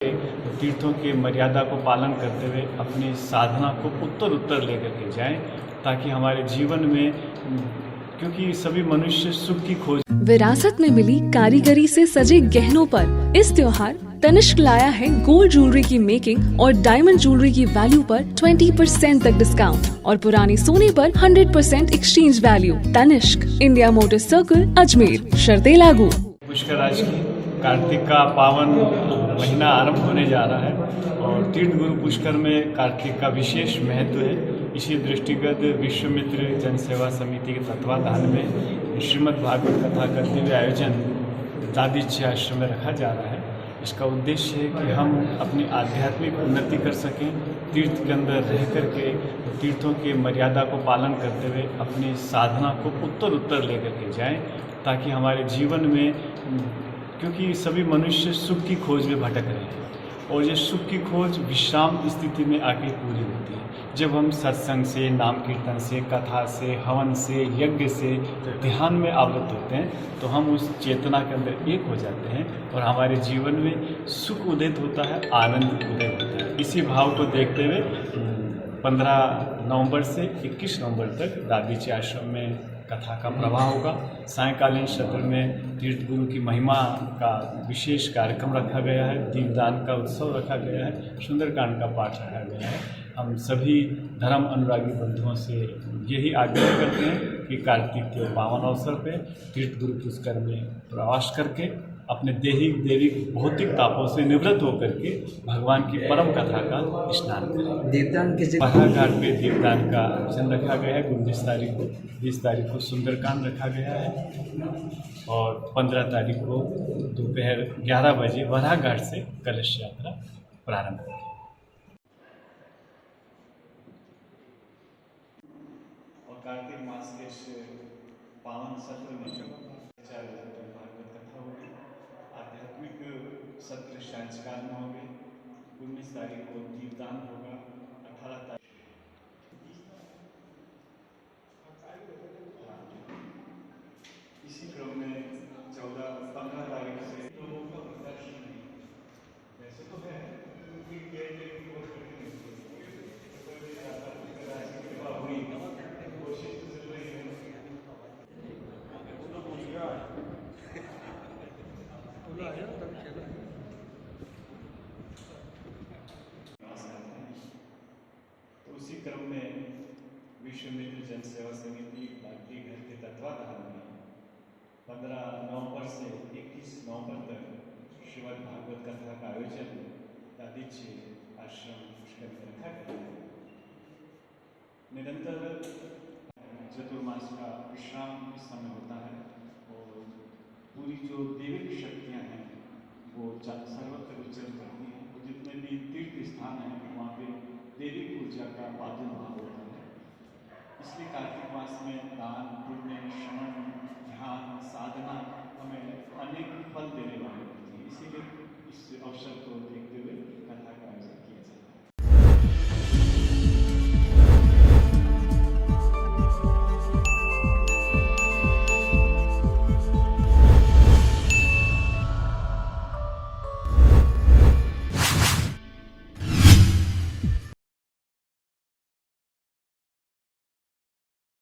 तीर्थों की मर्यादा को पालन करते हुए अपनी साधना को उत्तर लेकर के जाएं, ताकि हमारे जीवन में क्योंकि सभी मनुष्य सुख की खोज। विरासत में मिली कारीगरी से सजे गहनों पर इस त्योहार तनिष्क लाया है गोल्ड ज्वेलरी की मेकिंग और डायमंड ज्वेलरी की वैल्यू पर 20% तक डिस्काउंट और पुराने सोने पर 100% exchange value. Tanishq, India motor circle, Ajmer. शर्तें लागू। पुष्कर आज की कार्तिक का पावन महीना आरंभ होने जा रहा है और तीर्थ गुरु पुष्कर में कार्तिक का विशेष महत्व है। इसी दृष्टिगत विश्वामित्र जन सेवा समिति के तत्वाधान में श्रीमद् भागवत कथा करते हुए आयोजन दादीची आश्रम में रखा जा रहा है। इसका उद्देश्य है कि हम अपनी आध्यात्मिक उन्नति कर सकें, तीर्थ के अंदर रह करके तीर्थों की मर्यादा को पालन करते हुए अपनी साधना को उत्तर लेकर के जाएं, ताकि हमारे जीवन में क्योंकि सभी मनुष्य सुख की खोज में भटक रहे हैं और ये सुख की खोज विश्राम स्थिति में आके पूरी होती है जब हम सत्संग से, नाम कीर्तन से, कथा से, हवन से, यज्ञ से, ध्यान में आवृत होते हैं, तो हम उस चेतना के अंदर एक हो जाते हैं और हमारे जीवन में सुख उदित होता है, आनंद उदित होता है। इसी भाव को देखते हुए 15 नवंबर से 21 नवंबर तक दादीची आश्रम में कथा का प्रवाह होगा। सायंकालीन सत्र में तीर्थ गुरु की महिमा का विशेष कार्यक्रम रखा गया है, दीपदान का उत्सव रखा गया है, सुंदरकांड का पाठ रखा गया है। हम सभी धर्म अनुरागी बंधुओं से यही आग्रह करते हैं कि कार्तिक के पावन अवसर पे तीर्थ गुरु पुष्कर में प्रवास करके अपने दैहिक भौतिक तापों से निवृत्त होकर के भगवान की परम कथा का स्नान करें। दीपदान किस बरहा घाट पे दीपदान का आयोजन रखा गया है। 19 तारीख को, 20 तारीख को सुंदरकांड रखा गया है और 15 तारीख को दोपहर 11 बजे बरहा घाट से कलश यात्रा प्रारंभ होगी। और कार्तिक मास के इस पावन सत्र में भागवत कथा होगी, आध्यात्मिक सत्र सांस्कार में होंगे। 19 तारीख को दीपदान होगा, 18 तारीख इसी क्रम में 15 तारीख से तो का प्रदर्शन नहीं, वैसे तो है हुई कोशिश तो चल रही है। तो उसी क्रम में विश्वामित्र जन सेवा समिति भारतीय घर के तत्वाधान में 15 नवंबर से 21 नवंबर तक श्रीमद् भागवत कथा का आयोजन दादीची आश्रम पुष्कर में रखा गया है। निरंतर चतुर्मास का विश्राम इस समय होता है और पूरी जो दैविक शक्तियाँ हैं वो सर्वत्र विचरण करती हैं। तो जितने भी तीर्थ स्थान हैं वहाँ पे दैविक ऊर्जा का प्रादुर्भाव होता है। इसलिए कार्तिक मास में दान, पुण्य, श्रवण, ध्यान, साधना हमें अनेक फल देने वाली होती है। इसीलिए इस अवसर को